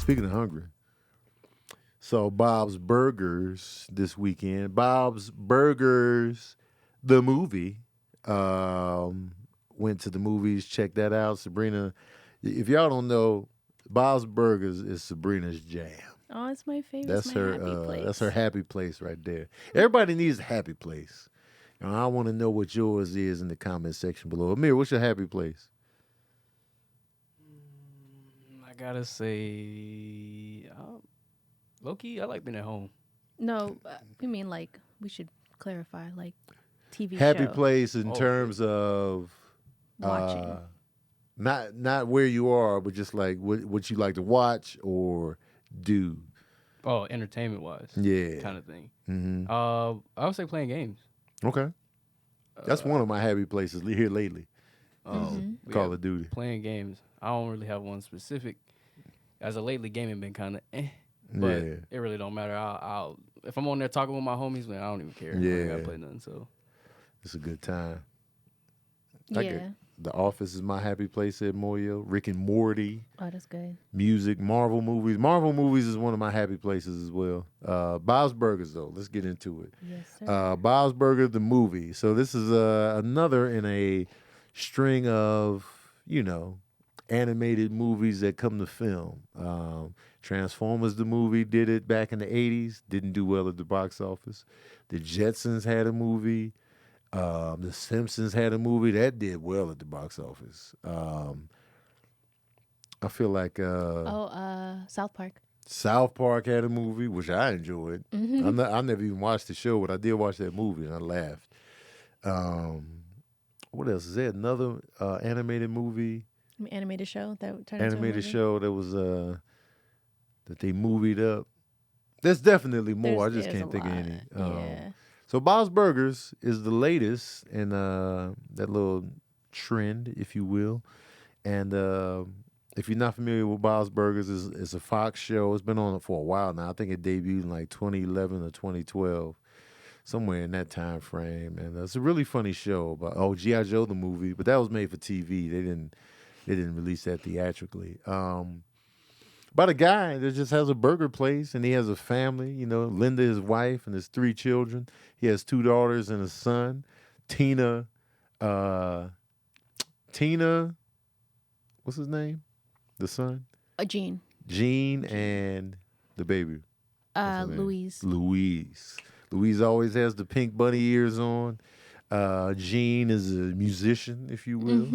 Speaking of hungry, so Bob's Burgers this weekend. Bob's Burgers, the movie. Um, Went to the movies. Check that out, Sabrina. If y'all don't know, Bob's Burgers is Sabrina's jam. Oh, it's my favorite. It's That's my her. happy That's her place. happy place right there. Everybody needs a happy place. I want to know what yours is in the comment section below. Amir, what's your happy place? I gotta say, low key, I like being at home. No, we mean like we should clarify like TV Happy show place in Oh, terms of watching. not where you are, but just like what you like to watch or do. oh, entertainment wise, Yeah. kind of thing. Hmm. I would say playing games. Okay. That's one of my happy places here lately. Call Yeah, of Duty. playing games. I don't really have one specific. As of lately, gaming been kind of but Yeah. it really don't matter. I'll if I'm on there talking with my homies, man, I don't even care. I ain't gotta Yeah. play nothing. So It's a good time. Yeah. The Office is my happy place, said Moyo. Rick and Morty, Oh, that's good. music, Marvel movies. Marvel movies is one of my happy places as well. Bob's Burgers, though. Let's get into it. Yes, sir. Bob's Burger, the movie. So this is another in a string of, animated movies that come to film. Transformers, the movie, did it back in the 80s. Didn't do well at the box office. The Jetsons had a movie. The Simpsons had a movie that did well at the box office. I feel like South Park. South Park had a movie, which I enjoyed. I never even watched the show, but I did watch that movie and I laughed. What else? Is there another animated movie? Animated show that turned into a Animated movie? show that was that they movied up. There's definitely more. I just There's can't a think of lot. any. Yeah. So Bob's Burgers is the latest in that little trend, if you will. And if you're not familiar with Bob's Burgers, it's a Fox show. It's been on for a while now. I think it debuted in like 2011 or 2012, somewhere in that time frame. And it's a really funny show about G.I. Joe the movie, but that was made for TV. They didn't release that theatrically. About a guy that just has a burger place and he has a family, Linda, his wife, and his 3 children. He has 2 daughters and a son. Tina, what's his name? The son? Gene. Gene and the baby. What's her name? Louise. Louise. Louise always has the pink bunny ears on. Gene is a musician, if you will,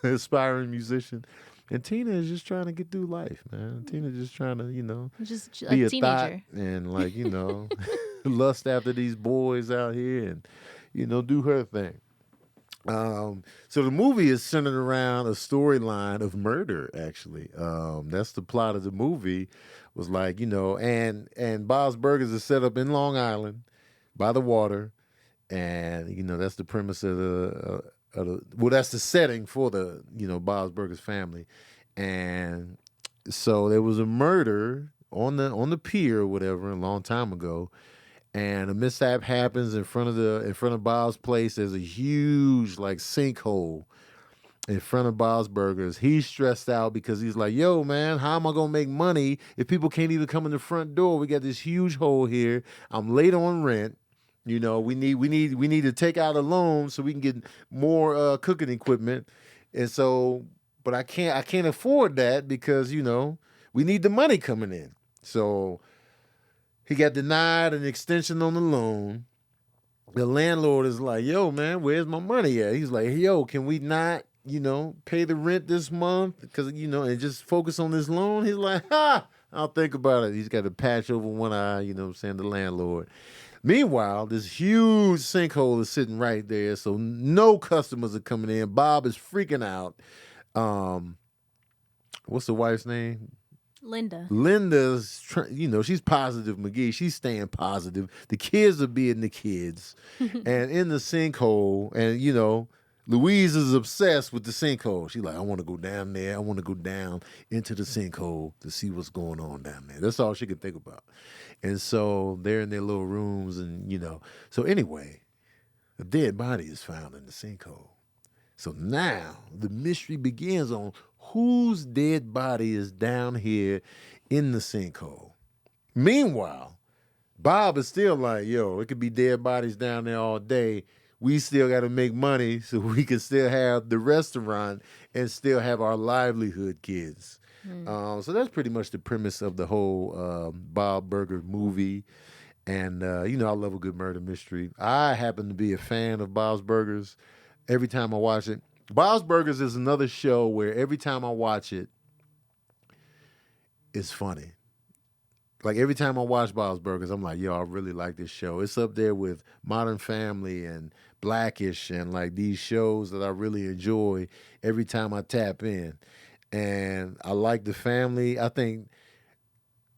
aspiring musician. And Tina is just trying to get through life, man. Tina just trying to, Just be a a thought teenager. and lust after these boys out here and, do her thing. So the movie is centered around a storyline of murder, actually. That's the plot of the movie was like, and Bob's Burgers is set up in Long Island by the water. And, that's the premise of that's the setting for the, Bob's Burgers family. And so there was a murder on the pier or whatever a long time ago. And a mishap happens in front of Bob's place. There's a huge like sinkhole in front of Bob's Burgers. He's stressed out because he's like, "Yo, man, how am I gonna make money if people can't even come in the front door? We got this huge hole here. I'm late on rent. We need to take out a loan so we can get more cooking equipment. And so, but I can't afford that because we need the money coming in. So." He got denied an extension on the loan. The landlord is like, "Yo, man, where's my money at?" He's like, "Yo, can we not, pay the rent this month? Because, and just focus on this loan?" He's like, I'll think about it. He's got a patch over one eye, the landlord. Meanwhile, this huge sinkhole is sitting right there. So no customers are coming in. Bob is freaking out. What's the wife's name? Linda's, she's positive McGee. She's staying positive. The kids are being the kids. And in the sinkhole, and, Louise is obsessed with the sinkhole. She's like, "I want to go down there. I want to go down into the sinkhole to see what's going on down there." That's all she can think about. And so they're in their little rooms and, So anyway, a dead body is found in the sinkhole. So now the mystery begins on whose dead body is down here in the sinkhole. Meanwhile, Bob is still like, yo, it could be dead bodies down there all day. We still got to make money so we can still have the restaurant and still have our livelihood, kids. So that's pretty much the premise of the whole Bob Burger movie. And, I love a good murder mystery. I happen to be a fan of Bob's Burgers every time I watch it. Bob's Burgers is another show where every time I watch it, it's funny. Like every time I watch Bob's Burgers, I'm like, yo, I really like this show. It's up there with Modern Family and Blackish and like these shows that I really enjoy every time I tap in. And I like the family. I think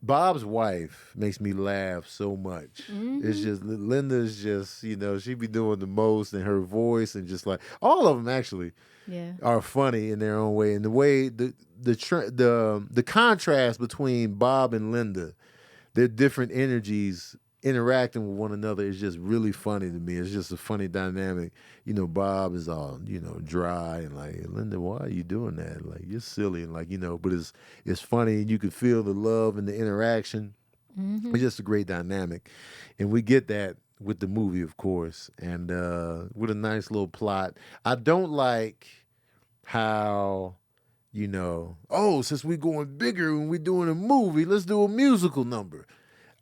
Bob's wife makes me laugh so much. It's just Linda's just, she be doing the most in her voice and just like all of them actually Yeah. are funny in their own way. And the way the contrast between Bob and Linda, their different energies interacting with one another is just really funny to me. It's just a funny dynamic. Bob is all, dry and like, Linda, why are you doing that? Like, you're silly and like, but it's funny and you can feel the love and the interaction. It's just a great dynamic. And we get that with the movie, of course, and with a nice little plot. I don't like how, since we're going bigger and we're doing a movie, let's do a musical number.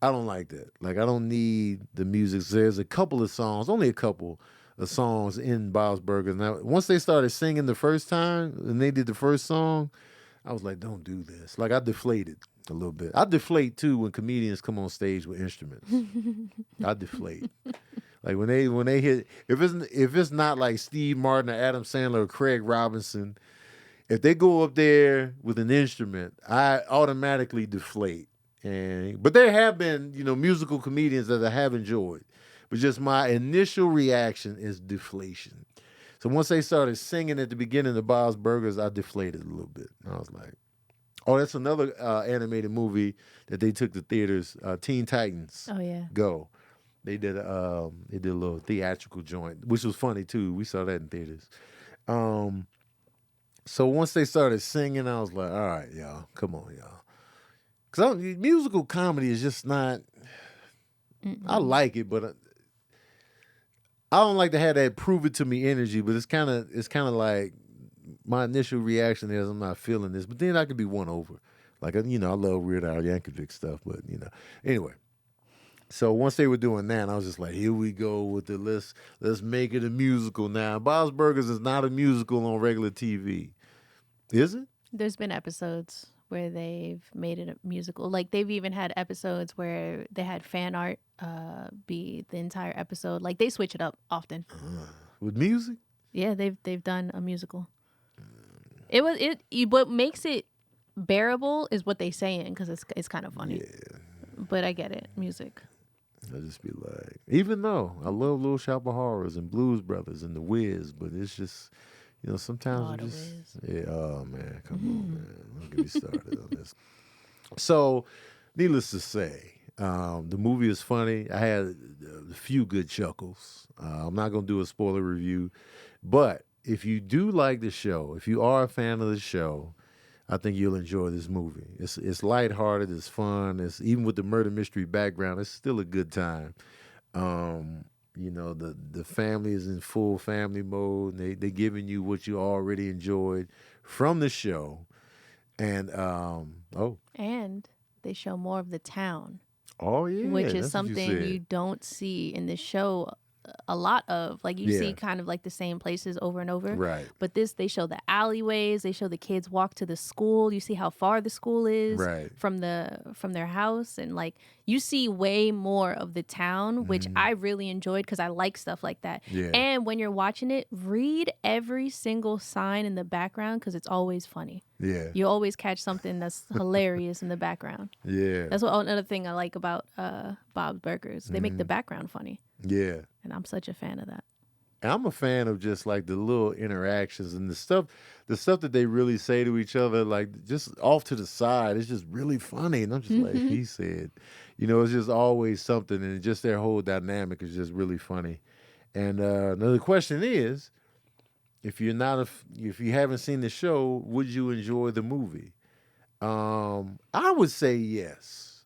I don't like that. Like, I don't need the music. There's a couple of songs, only a couple of songs in Bob's Burgers. Now, once they started singing the first time and they did the first song, I was like, don't do this. Like, I deflated a little bit. I deflate, too, when comedians come on stage with instruments. I deflate. Like, when they hit, if it's not like Steve Martin or Adam Sandler or Craig Robinson, if they go up there with an instrument, I automatically deflate. But there have been, musical comedians that I have enjoyed. But just my initial reaction is deflation. So once they started singing at the beginning of Bob's Burgers, I deflated a little bit. I was like, oh, that's another animated movie that they took to theaters, Teen Titans Oh yeah. Go. They did a little theatrical joint, which was funny too. We saw that in theaters. So once they started singing, I was like, all right, y'all, come on, y'all. Because musical comedy is just not. I like it, but I don't like to have that prove it to me energy. But it's kind of like my initial reaction is I'm not feeling this. But then I could be won over. Like I love Weird Al Yankovic stuff, but anyway. So once they were doing that, I was just like, here we go with the let's make it a musical now. Bob's Burgers is not a musical on regular TV, is it? There's been episodes where they've made it a musical. Like they've even had episodes where they had fan art be the entire episode. Like they switch it up often. With music? Yeah, they've done a musical. What makes it bearable is what they saying because it's kind of funny. Yeah. But I get it, music. I just be like, even though I love Little Shop of Horrors and Blues Brothers and The Wiz, but it's just, sometimes The you just, Wiz. yeah, oh man, come on, man, don't get me started on this. So, needless to say, the movie is funny. I had a few good chuckles. I'm not gonna do a spoiler review, but if you do like the show, if you are a fan of the show, I think you'll enjoy this movie. It's lighthearted, it's fun. It's even with the murder mystery background, it's still a good time. The family is in full family mode. They giving you what you already enjoyed from the show, and And they show more of the town, yeah, which that's is what something said. you don't see in the show a lot of. Like you see kind of like the same places over and over. Right. But they show the alleyways, they show the kids walk to the school. You see how far the school is Right. from their house, and like you see way more of the town, which I really enjoyed because I like stuff like that. Yeah. And when you're watching it, read every single sign in the background because it's always funny. Yeah. You always catch something that's hilarious in the background. Yeah. That's another thing I like about Bob's Burgers. They make the background funny, Yeah. and I'm such a fan of that. And I'm a fan of just like the little interactions and the stuff that they really say to each other, like just off to the side. It's just really funny. And I'm just like, he said, it's just always something. And just their whole dynamic is just really funny. And another question is, if you haven't seen the show, would you enjoy the movie? I would say yes.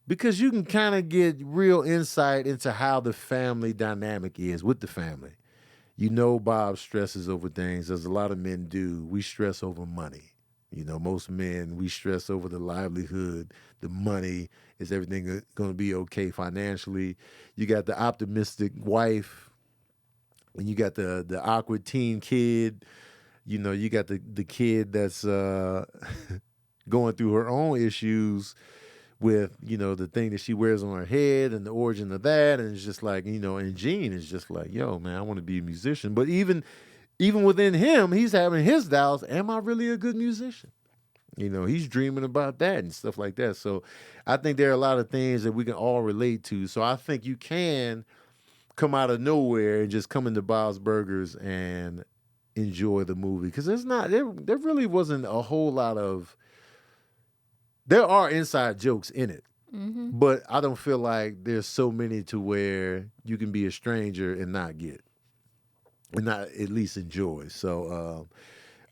Because you can kind of get real insight into how the family dynamic is with the family. You know, Bob stresses over things, as a lot of men do. We stress over money. You know, most men, we stress over the livelihood, the money. Is everything going to be okay financially? You got the optimistic wife, and you got the awkward teen kid. You know, you got the kid that's going through her own issues with, you know, the thing that she wears on her head and the origin of that. And it's just like, you know, and Gene is just like, yo, man, I want to be a musician. But even within him, he's having his doubts. Am I really a good musician? You know, he's dreaming about that and stuff like that. So I think there are a lot of things that we can all relate to. So I think you can come out of nowhere and just come into Bob's Burgers and enjoy the movie. Because there really wasn't a whole lot of, there are inside jokes in it, but I don't feel like there's so many to where you can be a stranger and not get, and not at least enjoy. So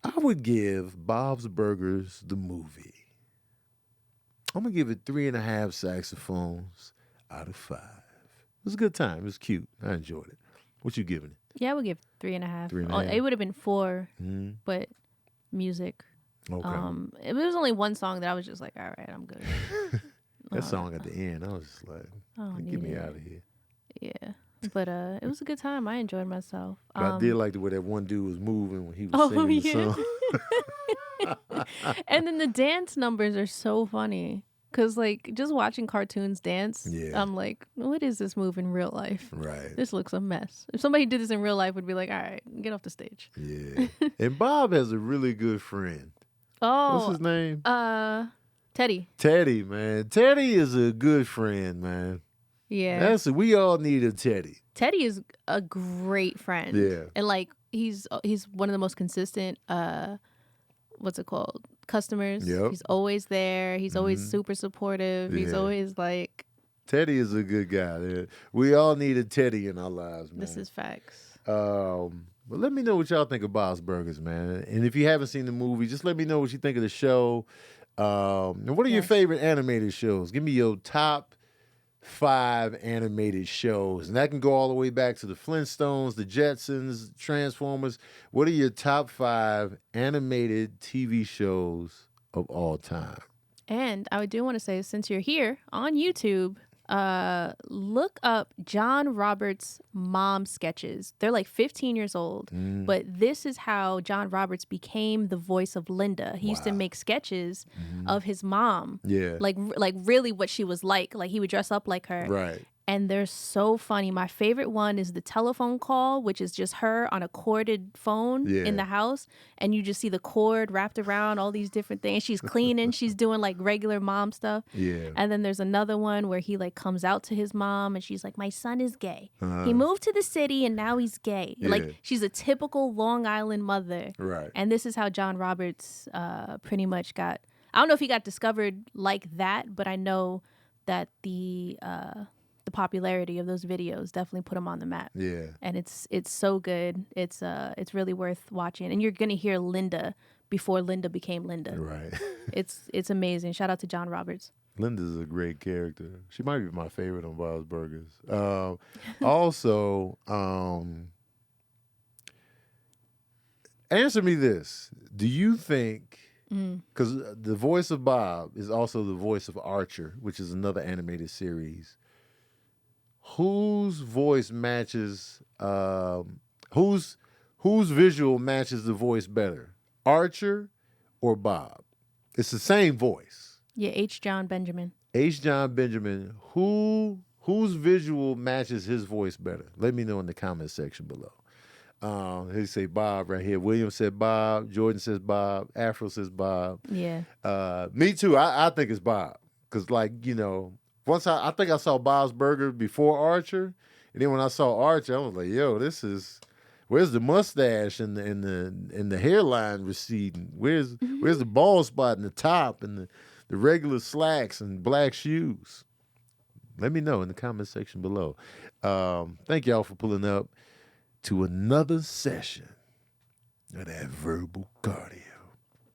I would give Bob's Burgers the movie, I'm going to give it 3.5 saxophones out of 5. It was a good time. It was cute. I enjoyed it. What you giving it? Yeah, I would give 3.5. 3.5? It would have been 4, but music. Okay. It was only one song that I was just like, all right, I'm good. That song at the end, I was just like, get me out of here. Yeah. But it was a good time. I enjoyed myself. But I did like the way that one dude was moving when he was singing the song. And then the dance numbers are so funny. Because, like, just watching cartoons dance, I'm like, what is this move in real life? Right. This looks a mess. If somebody did this in real life, would be like, all right, get off the stage. Yeah. And Bob has a really good friend. Oh. What's his name? Teddy. Teddy, man. Teddy is a good friend, man. Yeah. We all need a Teddy. Teddy is a great friend. Yeah. And, like, he's one of the most consistent, what's it called? Customers. Yep. He's always there. He's always super supportive. He's always like, Teddy is a good guy. We all need a Teddy in our lives, man. this is facts. But let me know what y'all think of Bob's Burgers, man. And if you haven't seen the movie, just let me know what you think of the show. And what are your favorite animated shows? Give me your top 5 animated shows. And that can go all the way back to the Flintstones, the Jetsons, Transformers. What are your top 5 animated TV shows of all time? And I do want to say, since you're here on YouTube, look up John Roberts' mom sketches. They're like 15 years old, but this is how John Roberts became the voice of Linda. He used to make sketches of his mom. Yeah. Like really what she was like. Like he would dress up like her. Right. And they're so funny. My favorite one is the telephone call, which is just her on a corded phone in the house. And you just see the cord wrapped around all these different things. She's cleaning. She's doing like regular mom stuff. Yeah. And then there's another one where he like comes out to his mom and she's like, my son is gay. He moved to the city and now he's gay. Yeah. Like she's a typical Long Island mother. Right. And this is how John Roberts pretty much got, I don't know if he got discovered like that, but I know that the popularity of those videos definitely put him on the map. Yeah. And it's so good. It's really worth watching. And you're gonna hear Linda before Linda became Linda. Right. It's amazing. Shout out to John Roberts. Linda's a great character. She might be my favorite on Bob's Burgers. Also, answer me this. Do you think, because the voice of Bob is also the voice of Archer, which is another animated series, whose voice matches, whose visual matches the voice better, Archer or Bob? It's the same voice. Yeah, H. John Benjamin. H. John Benjamin. Whose visual matches his voice better? Let me know in the comment section below. He say Bob right here. William said Bob. Jordan says Bob. Afro says Bob. Yeah. Me too. I think it's Bob. Because, like, you know, once I think I saw Bob's Burger before Archer. And then when I saw Archer, I was like, yo, this is, where's the mustache and the hairline receding? Where's the bald spot in the top and the regular slacks and black shoes? Let me know in the comment section below. Thank y'all for pulling up to another session of that verbal garbage.